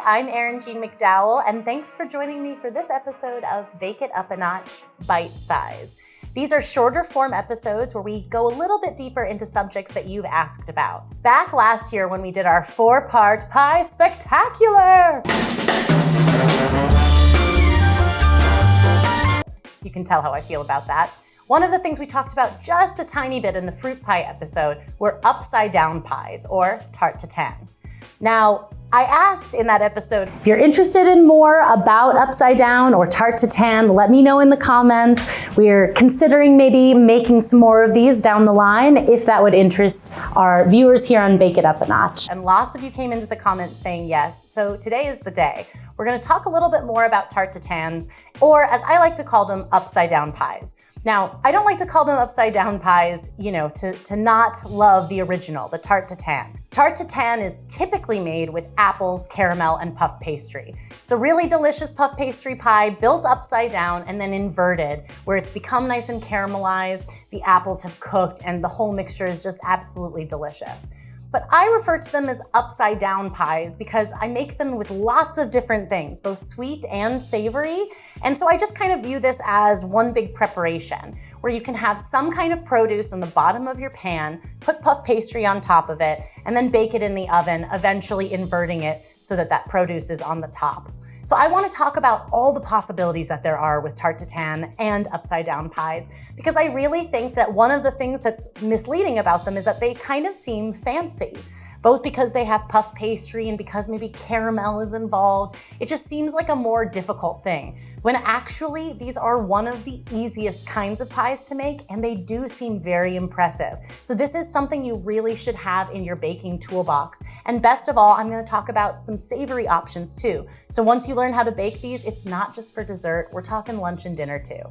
I'm Erin Jean McDowell, and thanks for joining me for this episode of Bake It Up a Notch Bite Size. These are shorter form episodes where we go a little bit deeper into subjects that you've asked about. Back last year when we did our 4-part pie spectacular, you can tell how I feel about that. One of the things we talked about just a tiny bit in the fruit pie episode were upside down pies, or Tarte Tatin. Now, I asked in that episode, if you're interested in more about upside down or Tarte Tatin, let me know in the comments. We're considering maybe making some more of these down the line if that would interest our viewers here on Bake It Up a Notch. And lots of you came into the comments saying yes, so today is the day. We're gonna talk a little bit more about Tarte Tatins, or as I like to call them, upside down pies. Now, I don't like to call them upside down pies, to not love the original, the Tarte Tatin. Tarte Tatin is typically made with apples, caramel, and puff pastry. It's a really delicious puff pastry pie built upside down and then inverted, where it's become nice and caramelized, the apples have cooked, and the whole mixture is just absolutely delicious. But I refer to them as upside down pies because I make them with lots of different things, both sweet and savory. And so I just kind of view this as one big preparation where you can have some kind of produce on the bottom of your pan, put puff pastry on top of it, and then bake it in the oven, eventually inverting it so that that produce is on the top. So I want to talk about all the possibilities that there are with Tarte Tatin and upside down pies, because I really think that one of the things that's misleading about them is that they kind of seem fancy, both because they have puff pastry and because maybe caramel is involved. It just seems like a more difficult thing, when actually these are one of the easiest kinds of pies to make, and they do seem very impressive. So this is something you really should have in your baking toolbox. And best of all, I'm gonna talk about some savory options too. So once you learn how to bake these, it's not just for dessert, we're talking lunch and dinner too.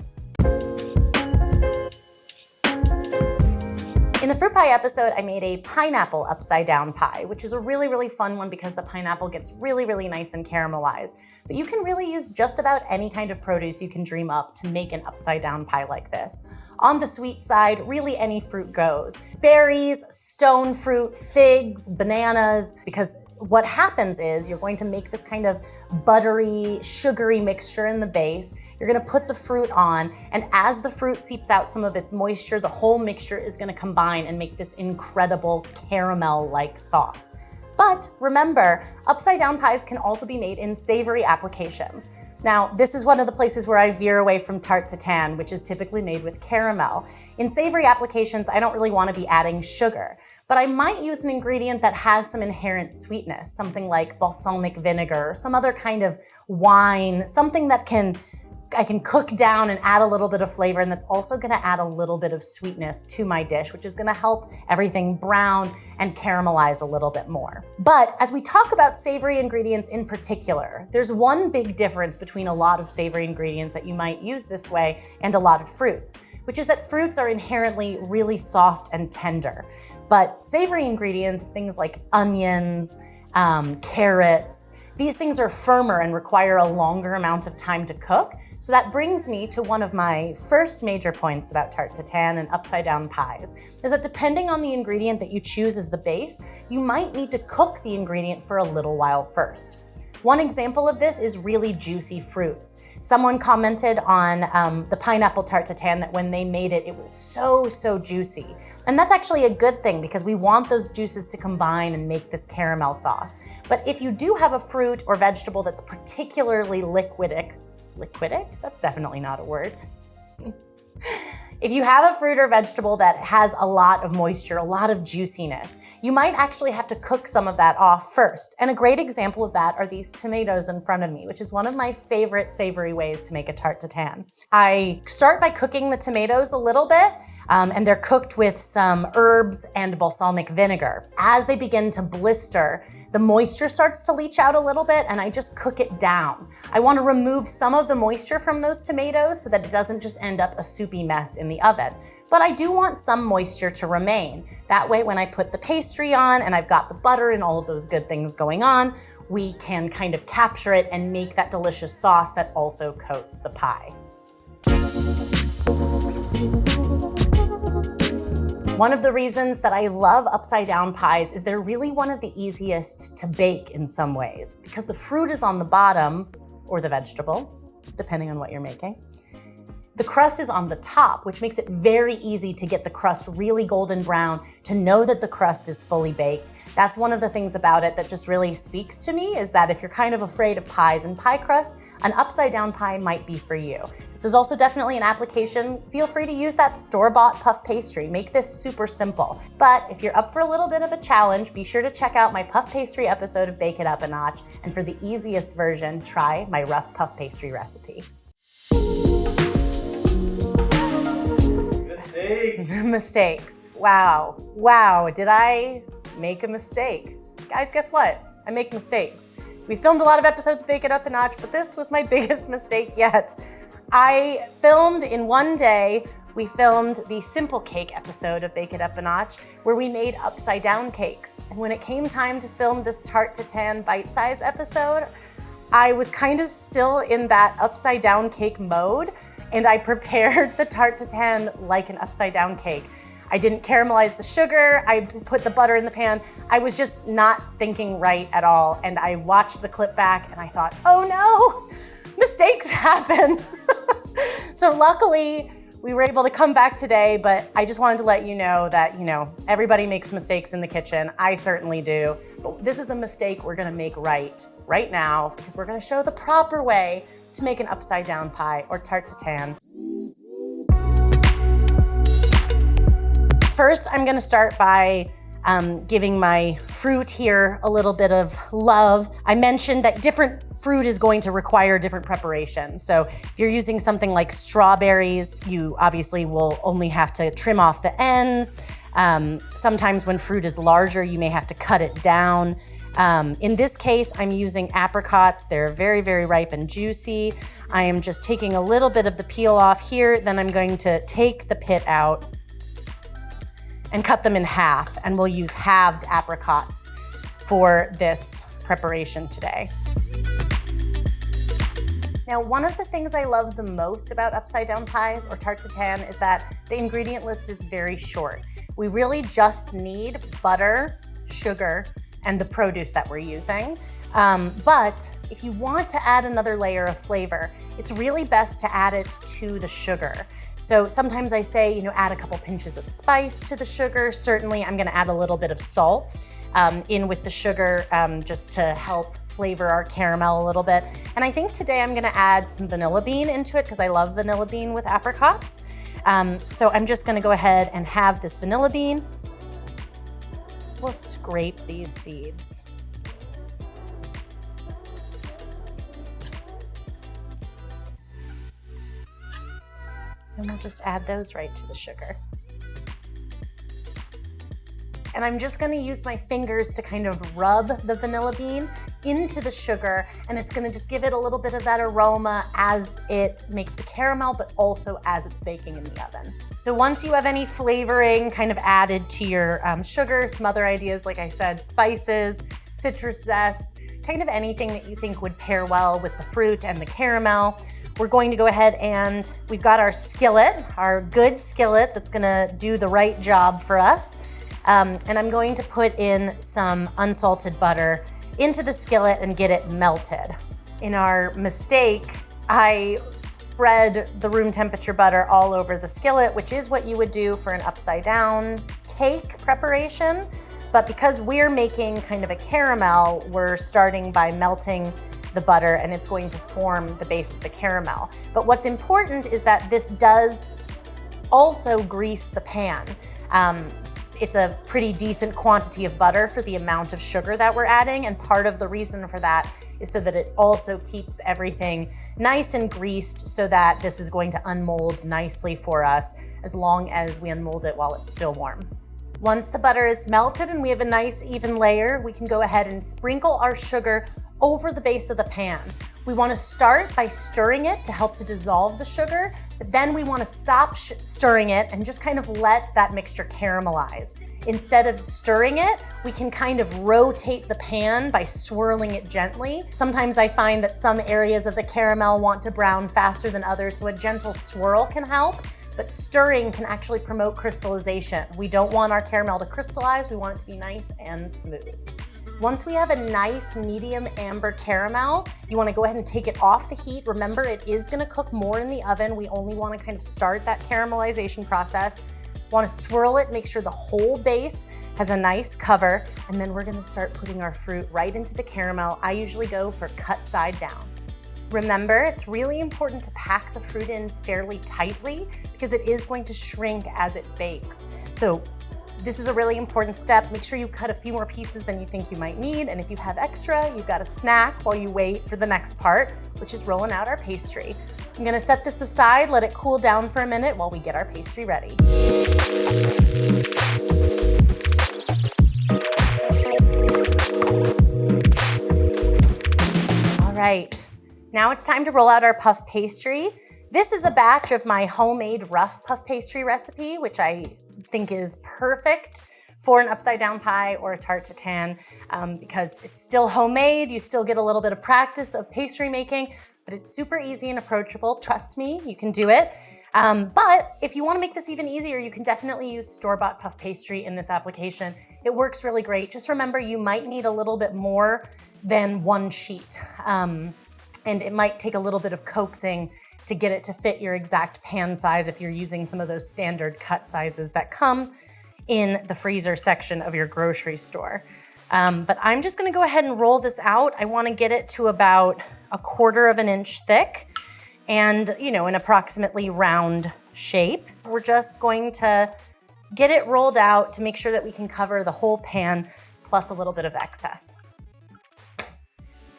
In the fruit pie episode, I made a pineapple upside down pie, which is a really, really fun one because the pineapple gets really, really nice and caramelized. But you can really use just about any kind of produce you can dream up to make an upside down pie like this. On the sweet side, really any fruit goes. Berries, stone fruit, figs, bananas, because what happens is you're going to make this kind of buttery, sugary mixture in the base. You're gonna put the fruit on, and as the fruit seeps out some of its moisture, the whole mixture is gonna combine and make this incredible caramel-like sauce. But remember, upside down pies can also be made in savory applications. Now, this is one of the places where I veer away from Tarte Tatin, which is typically made with caramel. In savory applications, I don't really want to be adding sugar, but I might use an ingredient that has some inherent sweetness, something like balsamic vinegar, or some other kind of wine, something that I can cook down and add a little bit of flavor, and that's also gonna add a little bit of sweetness to my dish, which is gonna help everything brown and caramelize a little bit more. But as we talk about savory ingredients in particular, there's one big difference between a lot of savory ingredients that you might use this way and a lot of fruits, which is that fruits are inherently really soft and tender. But savory ingredients, things like onions, carrots, these things are firmer and require a longer amount of time to cook. So that brings me to one of my first major points about Tarte Tatin and upside down pies, is that depending on the ingredient that you choose as the base, you might need to cook the ingredient for a little while first. One example of this is really juicy fruits. Someone commented on the pineapple Tarte Tatin that when they made it, it was so juicy. And that's actually a good thing because we want those juices to combine and make this caramel sauce. But if you do have a fruit or vegetable that's particularly liquidic? That's definitely not a word. If you have a fruit or vegetable that has a lot of moisture, a lot of juiciness, you might actually have to cook some of that off first. And a great example of that are these tomatoes in front of me, which is one of my favorite savory ways to make a Tarte Tatin. I start by cooking the tomatoes a little bit, and they're cooked with some herbs and balsamic vinegar. As they begin to blister, the moisture starts to leach out a little bit, and I just cook it down. I want to remove some of the moisture from those tomatoes so that it doesn't just end up a soupy mess in the oven. But I do want some moisture to remain. That way, when I put the pastry on and I've got the butter and all of those good things going on, we can kind of capture it and make that delicious sauce that also coats the pie. One of the reasons that I love upside down pies is they're really one of the easiest to bake in some ways because the fruit is on the bottom, or the vegetable, depending on what you're making. The crust is on the top, which makes it very easy to get the crust really golden brown, to know that the crust is fully baked. That's one of the things about it that just really speaks to me, is that if you're kind of afraid of pies and pie crust, an upside down pie might be for you. This is also definitely an application. Feel free to use that store-bought puff pastry. Make this super simple. But if you're up for a little bit of a challenge, be sure to check out my puff pastry episode of Bake It Up a Notch. And for the easiest version, try my rough puff pastry recipe. Mistakes. Wow, did I make a mistake? Guys, guess what? I make mistakes. We filmed a lot of episodes of Bake It Up a Notch, but this was my biggest mistake yet. I filmed in one day, we filmed the simple cake episode of Bake It Up a Notch, where we made upside down cakes. And when it came time to film this Tarte Tatin bite-size episode, I was kind of still in that upside down cake mode, and I prepared the Tarte Tatin like an upside down cake. I didn't caramelize the sugar, I put the butter in the pan. I was just not thinking right at all. And I watched the clip back and I thought, oh no, mistakes happen. So luckily, we were able to come back today, but I just wanted to let you know that, everybody makes mistakes in the kitchen. I certainly do. But this is a mistake we're gonna make right now, because we're gonna show the proper way to make an upside down pie or Tarte Tatin. First, I'm gonna start by giving my fruit here a little bit of love. I mentioned that different fruit is going to require different preparations. So if you're using something like strawberries, you obviously will only have to trim off the ends. Sometimes when fruit is larger, you may have to cut it down. In this case, I'm using apricots. They're very, very ripe and juicy. I am just taking a little bit of the peel off here. Then I'm going to take the pit out and cut them in half. And we'll use halved apricots for this preparation today. Now, one of the things I love the most about upside down pies or Tarte Tatin is that the ingredient list is very short. We really just need butter, sugar, and the produce that we're using. But if you want to add another layer of flavor, it's really best to add it to the sugar. So sometimes I say, add a couple pinches of spice to the sugar. Certainly I'm gonna add a little bit of salt in with the sugar just to help flavor our caramel a little bit. And I think today I'm gonna add some vanilla bean into it because I love vanilla bean with apricots. So I'm just gonna go ahead and have this vanilla bean. We'll scrape these seeds. And we'll just add those right to the sugar. And I'm just gonna use my fingers to kind of rub the vanilla bean into the sugar, and it's gonna just give it a little bit of that aroma as it makes the caramel, but also as it's baking in the oven. So once you have any flavoring kind of added to your sugar, some other ideas, like I said, spices, citrus zest, kind of anything that you think would pair well with the fruit and the caramel, we're going to go ahead and we've got our skillet, our good skillet that's gonna do the right job for us. And I'm going to put in some unsalted butter into the skillet and get it melted. In our mistake, I spread the room temperature butter all over the skillet, which is what you would do for an upside down cake preparation. But because we're making kind of a caramel, we're starting by melting the butter and it's going to form the base of the caramel. But what's important is that this does also grease the pan. It's a pretty decent quantity of butter for the amount of sugar that we're adding, and part of the reason for that is so that it also keeps everything nice and greased so that this is going to unmold nicely for us as long as we unmold it while it's still warm. Once the butter is melted and we have a nice even layer, we can go ahead and sprinkle our sugar over the base of the pan. We want to start by stirring it to help to dissolve the sugar, but then we want to stop stirring it and just kind of let that mixture caramelize. Instead of stirring it, we can kind of rotate the pan by swirling it gently. Sometimes I find that some areas of the caramel want to brown faster than others, so a gentle swirl can help. but stirring can actually promote crystallization. We don't want our caramel to crystallize, we want it to be nice and smooth. Once we have a nice medium amber caramel, you wanna go ahead and take it off the heat. Remember, it is gonna cook more in the oven. We only wanna kind of start that caramelization process. Wanna swirl it, make sure the whole base has a nice cover, and then we're gonna start putting our fruit right into the caramel. I usually go for cut side down. Remember, it's really important to pack the fruit in fairly tightly because it is going to shrink as it bakes. So this is a really important step. Make sure you cut a few more pieces than you think you might need, and if you have extra, you've got a snack while you wait for the next part, which is rolling out our pastry. I'm gonna set this aside, let it cool down for a minute while we get our pastry ready. All right, now it's time to roll out our puff pastry. This is a batch of my homemade rough puff pastry recipe, which I think is perfect for an upside down pie or a Tarte Tatin because it's still homemade. You still get a little bit of practice of pastry making, but it's super easy and approachable. Trust me, you can do it. But if you want to make this even easier, you can definitely use store-bought puff pastry in this application. It works really great. Just remember, you might need a little bit more than one sheet. And it might take a little bit of coaxing to get it to fit your exact pan size if you're using some of those standard cut sizes that come in the freezer section of your grocery store. But I'm just gonna go ahead and roll this out. I wanna get it to about 1/4 of an inch thick and, in approximately round shape. We're just going to get it rolled out to make sure that we can cover the whole pan plus a little bit of excess.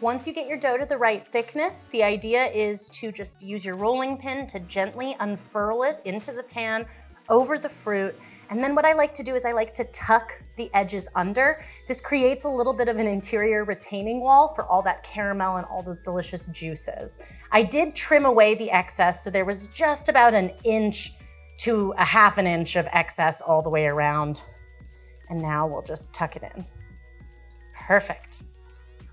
Once you get your dough to the right thickness, the idea is to just use your rolling pin to gently unfurl it into the pan over the fruit. And then what I like to do is I like to tuck the edges under. This creates a little bit of an interior retaining wall for all that caramel and all those delicious juices. I did trim away the excess, so there was just about 1 inch to 1/2 inch of excess all the way around. And now we'll just tuck it in. Perfect.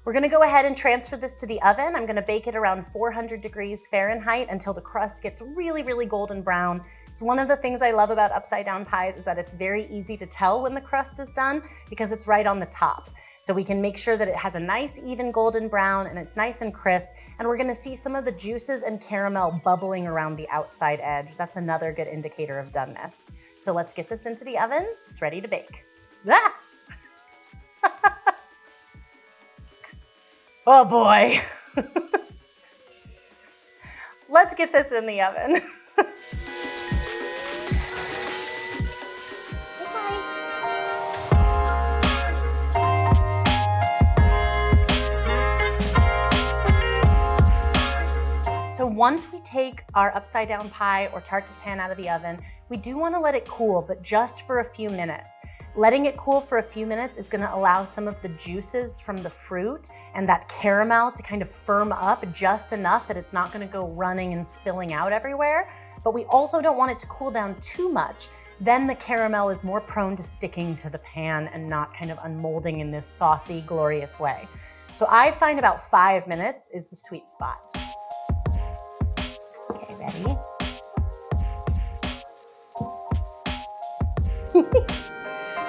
We're gonna go ahead and transfer this to the oven. I'm gonna bake it around 400 degrees Fahrenheit until the crust gets really, really golden brown. It's one of the things I love about upside down pies is that it's very easy to tell when the crust is done because it's right on the top. So we can make sure that it has a nice, even golden brown and it's nice and crisp. And we're gonna see some of the juices and caramel bubbling around the outside edge. That's another good indicator of doneness. So let's get this into the oven. It's ready to bake. Ah! Oh boy. Let's get this in the oven. So once we take our upside down pie or Tarte Tatin out of the oven, we do want to let it cool, but just for a few minutes. Letting it cool for a few minutes is going to allow some of the juices from the fruit and that caramel to kind of firm up just enough that it's not going to go running and spilling out everywhere. But we also don't want it to cool down too much. Then the caramel is more prone to sticking to the pan and not kind of unmolding in this saucy, glorious way. So I find about 5 minutes is the sweet spot. Okay, ready?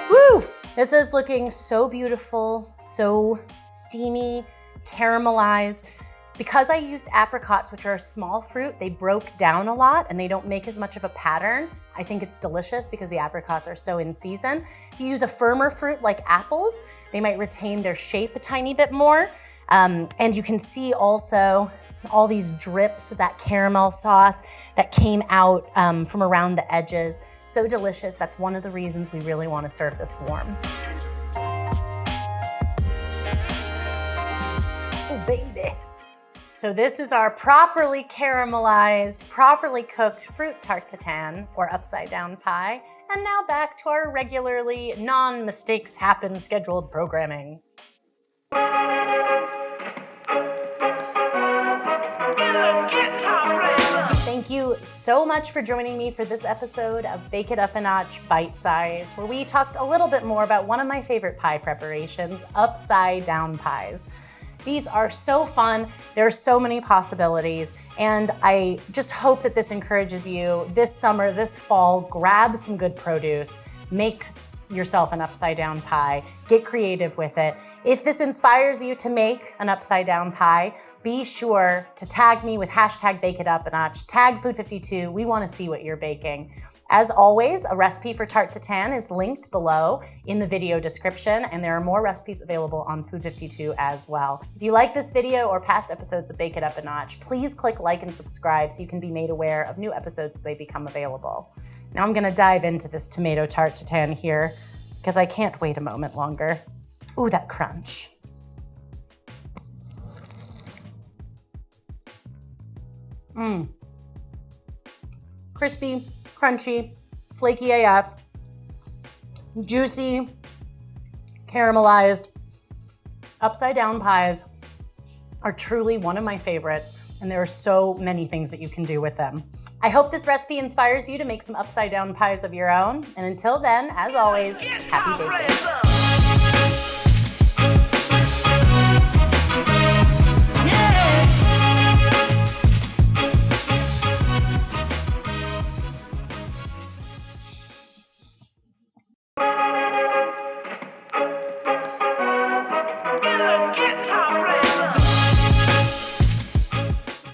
Woo! This is looking so beautiful, so steamy, caramelized. Because I used apricots, which are a small fruit, they broke down a lot and they don't make as much of a pattern. I think it's delicious because the apricots are so in season. If you use a firmer fruit like apples, they might retain their shape a tiny bit more. And you can see also all these drips of that caramel sauce that came out from around the edges. So delicious. That's one of the reasons we really want to serve this warm. Oh, baby. So this is our properly caramelized, properly cooked fruit Tarte Tatin or upside down pie. And now back to our regularly non-mistakes happen scheduled programming. Thank you so much for joining me for this episode of Bake It Up a Notch Bite Size, where we talked a little bit more about one of my favorite pie preparations, upside down pies. These are so fun. There are so many possibilities. And I just hope that this encourages you this summer, this fall, grab some good produce, make yourself an upside down pie, get creative with it. If this inspires you to make an upside down pie, be sure to tag me with hashtag Bake It Up a Notch, tag Food52. We want to see what you're baking. As always, a recipe for Tarte Tatin is linked below in the video description, and there are more recipes available on Food52 as well. If you like this video or past episodes of Bake It Up a Notch, please click like and subscribe so you can be made aware of new episodes as they become available. Now I'm gonna dive into this tomato Tarte Tatin here because I can't wait a moment longer. Ooh, that crunch. Crispy, crunchy, flaky AF, juicy, caramelized. Upside down pies are truly one of my favorites, and there are so many things that you can do with them. I hope this recipe inspires you to make some upside down pies of your own. And until then, as always, happy baking.